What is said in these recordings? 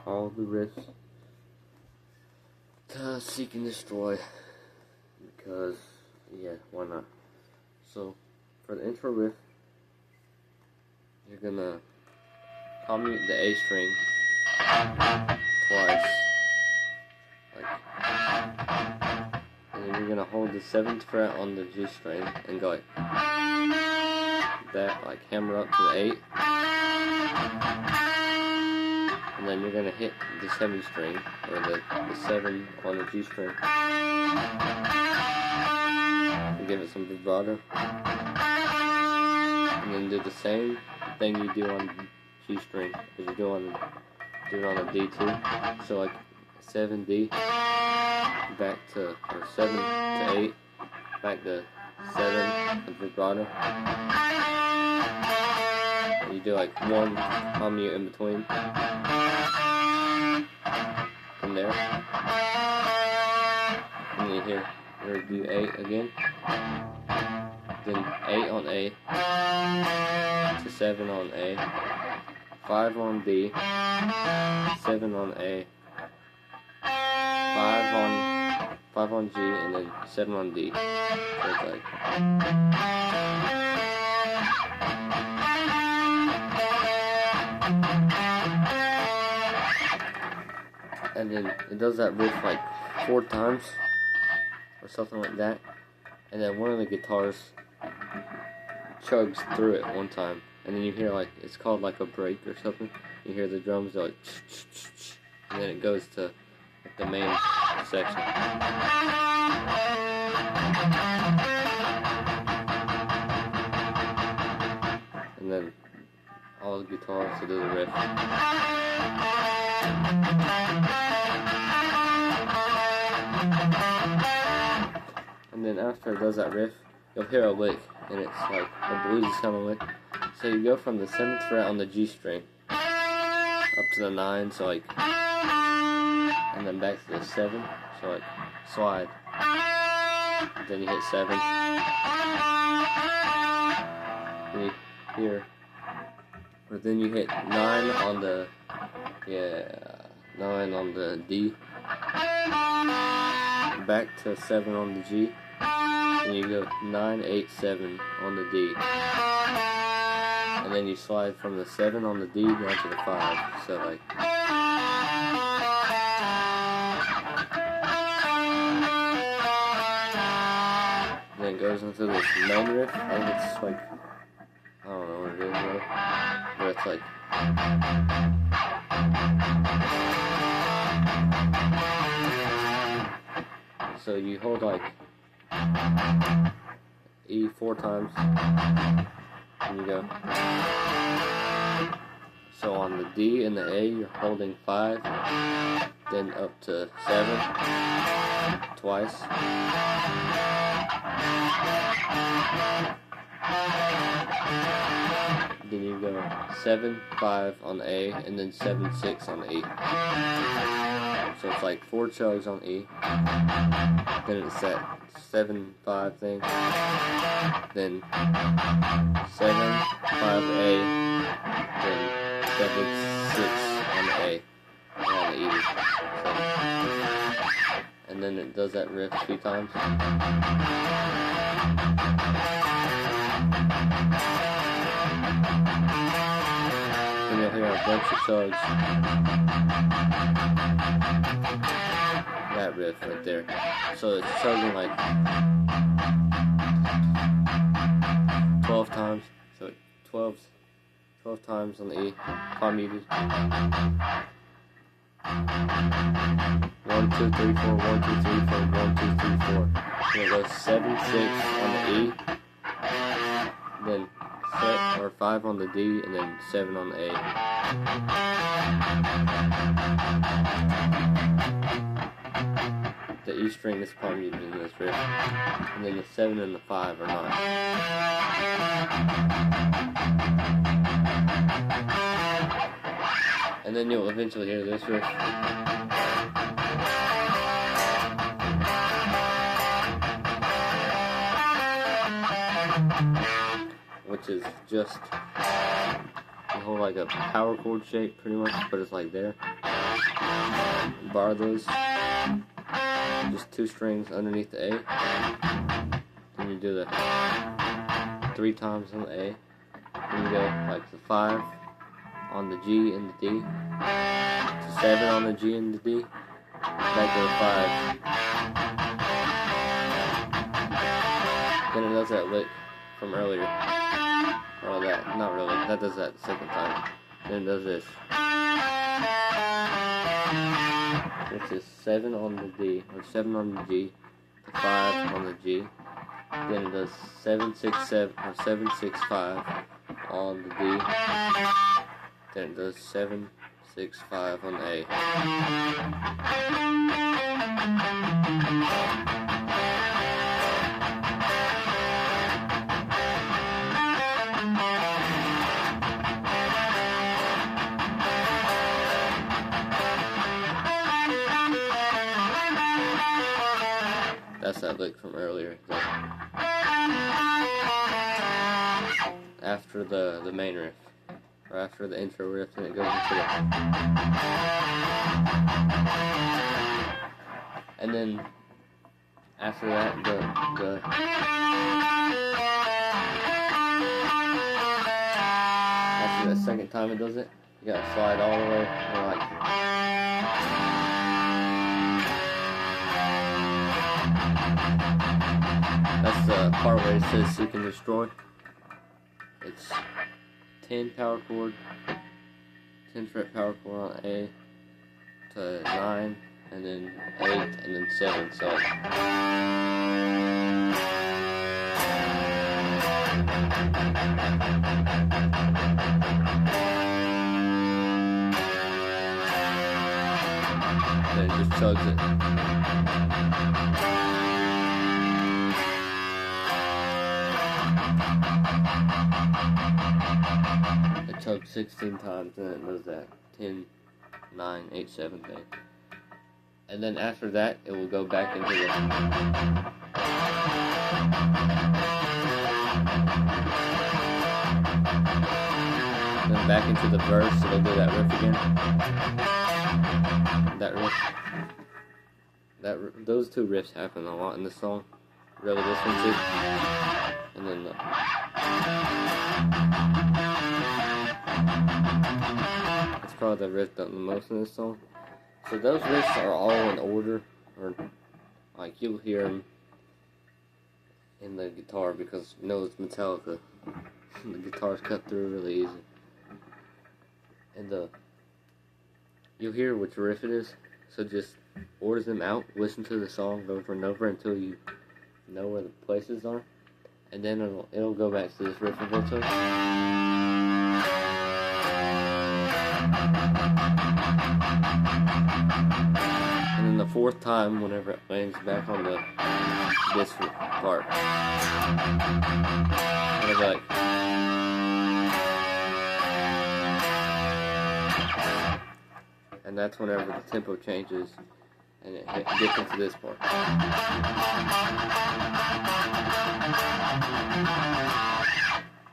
all the riffs to seek and destroy, because yeah, why not? So for the intro riff, you're gonna commute the A string twice, and then you're gonna hold the 7th fret on the G string and go like that, like hammer up to the 8, and then you're gonna hit the 7th string, or the 7 on the G string, and give it some vibrato, and then do the same thing you do on the G string as you do on a D2. So like 7D back to, or 7 to 8 back to 7 with vibrato. And you do like one commute in between from there, and then here we'll do 8 again, then 8 on A to 7 on A, 5 on D, 7 on A, 5 on G, and then 7 on D. So it's like, and then it does that riff like 4 times or something like that, and then one of the guitars chugs through it one time, and then you hear like, it's called like a break or something. You hear the drums, they're like and then it goes to like the main section. And then all the guitars to do the riff. And then after it does that riff, you'll hear a lick, and it's like a bluesy sounding lick. So you go from the 7th fret on the G string up to the 9, so like, and then back to the 7, so like slide. Then you hit 7. Then you hear, or then you hit 9 on the 9 on the D. Back to 7 on the G. And you go 9, 8, 7 on the D, and then you slide from the 7 on the D down to the 5. So like, then it goes into this main riff, and it's like, I don't know what it is though, but it's like, so you hold like E 4 times, and you go. So on the D and the A, you're holding 5, then up to 7 twice. Then you go 7, 5 on A, and then 7, 6 on E. So it's like 4 chugs on E, then it's that 7, 5 thing, then 7, 5A, then 7, 6 on A, on the E. So, and then it does that riff a few times. And you'll hear a bunch of chugs. That riff right there. So it's chugging like 12 times. So 12 times on the E, commuted. 1, 2, 3, 4, 1, 2, 3, 4, 1, 2, 3, 4. And it goes 7, 6 on the E, then 5 on the D, and then 7 on the A. The E string is commuted in this riff, and then the 7 and the 5 are not. And then you'll eventually hear this riff. which is just, you hold like a power chord shape pretty much, but it's like there. Bar those. Just 2 strings underneath the A. Then you do the 3 times on the A. Then you go like the 5 on the G and the D. To 7 on the G and the D. Back to the 5. Then it does that lick from earlier. Or that, not really. That does that the second time. Then it does this. Which is 7 on the D, or 7 on the G, to 5 on the G. Then it does 7, 6, 7, or 7, 6, 5 on the D. Then it does 7, 6, 5 on the A. That's that lick from earlier. After the main riff, or after the intro riff, then it goes into it. And then after that, after the second time it does it, you gotta slide all the way, like. That's the part where it says Seek and Destroy. It's 10 power chord, 10 fret power chord on A to 9, and then 8, and then 7. So then it just chugs it. It chugs 16 times, and it does that 10, 9, 8, 7 thing. And then after that, it will go back into the then back into the verse. It'll do that riff again. That riff. Those 2 riffs happen a lot in this song. Really, this one too. And then it's probably the riff done the most in this song. So those riffs are all in order, or like you'll hear them in the guitar because you know it's Metallica. The guitar's cut through really easy, and you'll hear which riff it is. So just order them out, listen to the song over and over until you know where the places are, and then it'll go back to this riff eventually. And then the 4th time, whenever it lands back on this part, it'll be like, and that's whenever the tempo changes and it gets into this part.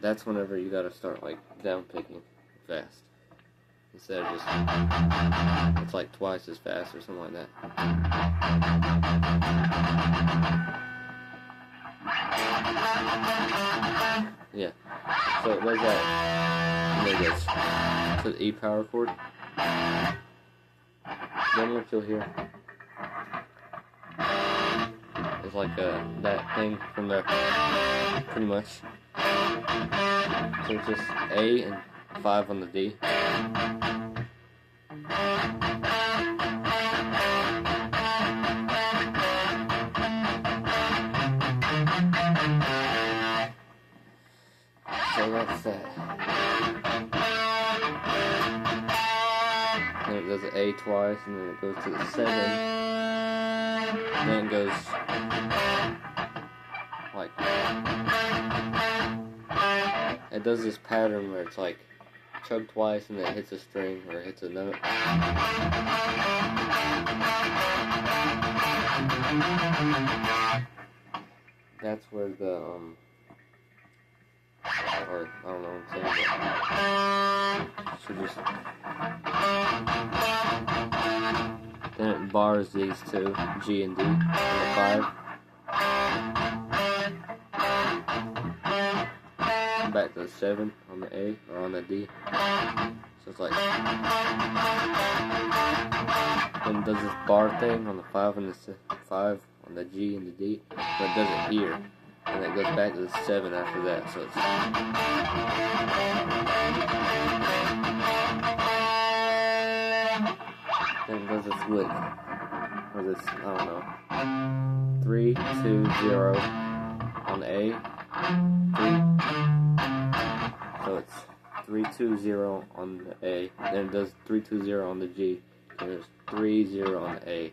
That's whenever you gotta start like down picking fast. Instead of just, it's like twice as fast or something like that. Yeah. So it does that, and then it goes to the E power chord. Then what you'll hear is like that thing from there, pretty much. So it's just A and 5 on the D. So that's that. Then it does an A twice, and then it goes to the 7. And then it goes like, it does this pattern where it's like chug twice and then it hits a string or it hits a note. That's where or I don't know what I'm saying, but should just, then it bars these two, G and D, on the 5. Back to the 7 on the A, or on the D. So it's like, then it does this bar thing on the 5 and the 5 on the G and the D, but it does it here, and it goes back to the 7 after that. So it's, then it does this lick, or this, I don't know, 3 2 0 on the A, 3. So it's 3 2 0 on the A, then it does 3 2 0 on the G, and there's 3 0 on the A.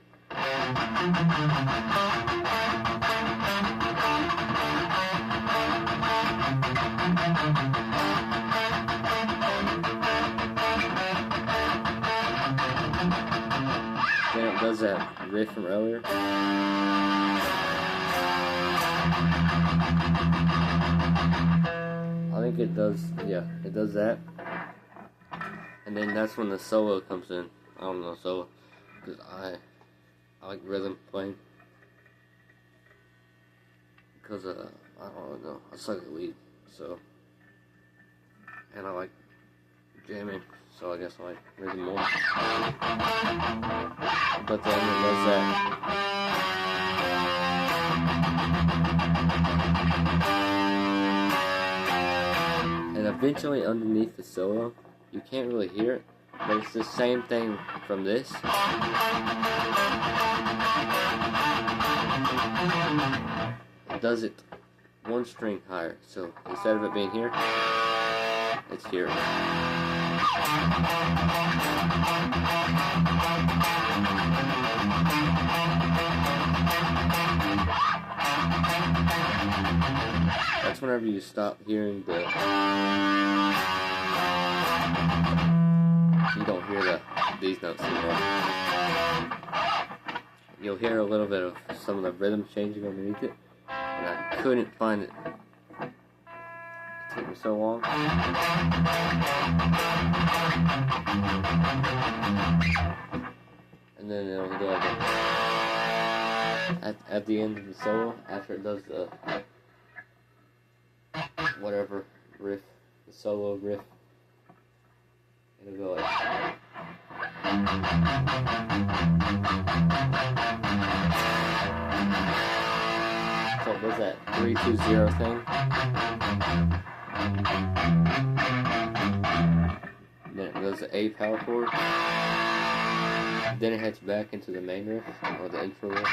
Then it does that riff from earlier. I think it does, yeah, it does that. And then that's when the solo comes in. I don't know solo, because I like rhythm playing. Because, I don't know, I suck at lead, so. And I like jamming, so I guess I like rhythm more. But then it does that. And eventually underneath the solo, you can't really hear it, but it's the same thing from this. It does it one string higher, so instead of it being here, it's here. That's whenever you stop hearing the, you don't hear these notes anymore. You'll hear a little bit of some of the rhythm changing underneath it, and I couldn't find it. It took me so long. And then it'll do like at the end of the solo, after it does the whatever riff, the solo riff, it'll go like, so it does that 3 2 0 thing. Then it goes to A power chord. Then it heads back into the main riff, or the intro riff.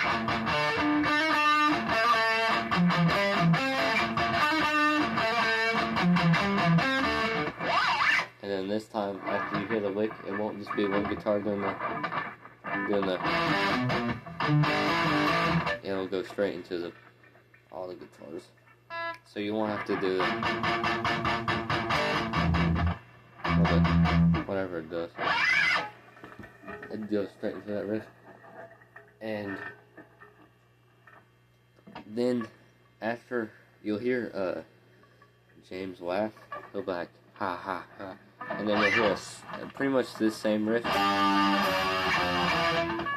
And then this time, after you hear the lick, it won't just be one guitar doing the, it'll go straight into all the guitars. So you won't have to do whatever it does. It goes straight into that riff. And then after you'll hear James laugh, he'll be like, ha ha ha. And then you'll hear pretty much this same riff.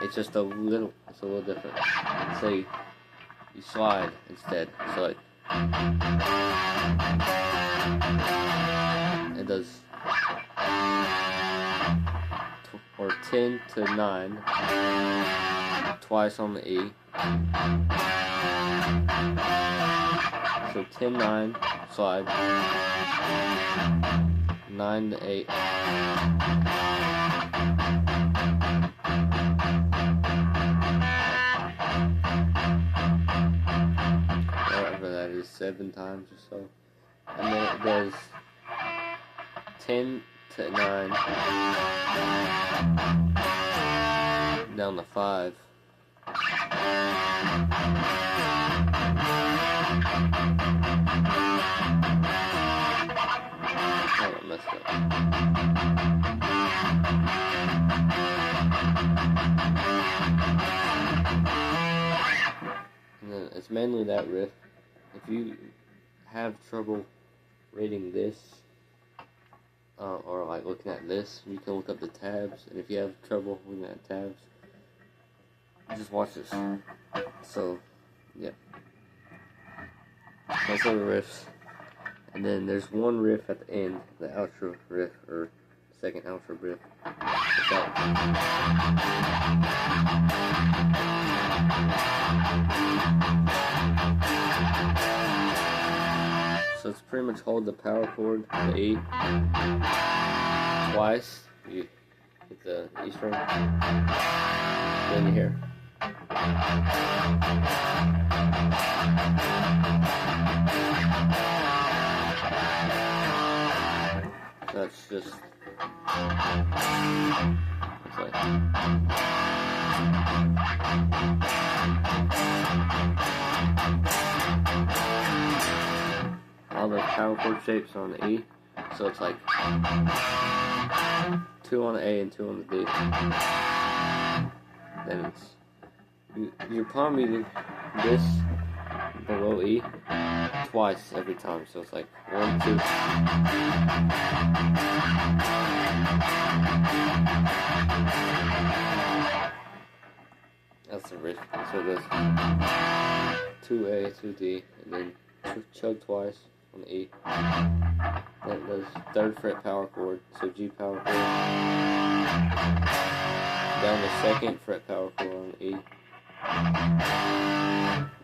It's just a little different. So you slide instead. So like, it does, or 10 to 9 twice on the E. So 10 9 slide, 9 to 8. Whatever that is, 7 times or so. And then it does 10 to 9 down to 5. Oh, I messed up. And then it's mainly that riff. If you have trouble reading this, or like looking at this, you can look up the tabs, and if you have trouble looking at tabs, just watch this. So, yeah. That's all the riffs. And then there's one riff at the end, the outro riff, or second outro riff. So it's pretty much hold the power chord, the E, twice. You hit the E string, then you hear. So that's just. It's like. All the power chord shapes are on the E, so it's like 2 on the A and 2 on the D. Then it's you're palm muting this below E twice every time, so it's like 1, 2. That's the riff. So it goes 2A, 2D, and then chug twice on the E. Then it does 3rd fret power chord, so G power chord. Down the 2nd fret power chord on the E.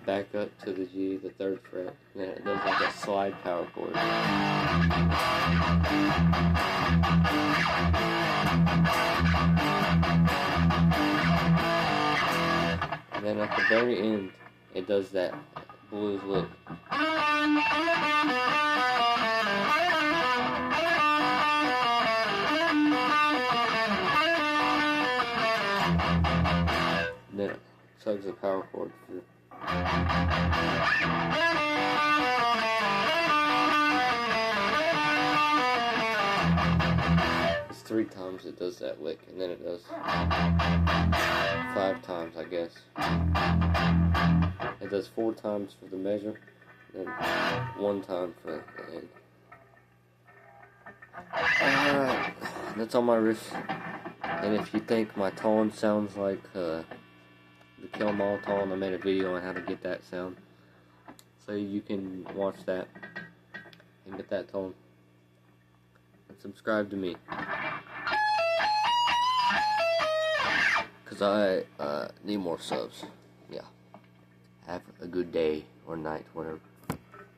Back up to the G, the 3rd fret. Then it does like a slide power chord. And then at the very end, it does that blues lick. And then it chugs the power chord through. It's 3 times it does that lick, and then it does 5 times, I guess. It does 4 times for the measure, and 1 time for the end. Alright, that's all my riffs. And if you think my tone sounds like the Kill 'Em All tone, I made a video on how to get that sound. So you can watch that and get that tone. And subscribe to me. Because I need more subs. Yeah. Have a good day or night, whatever.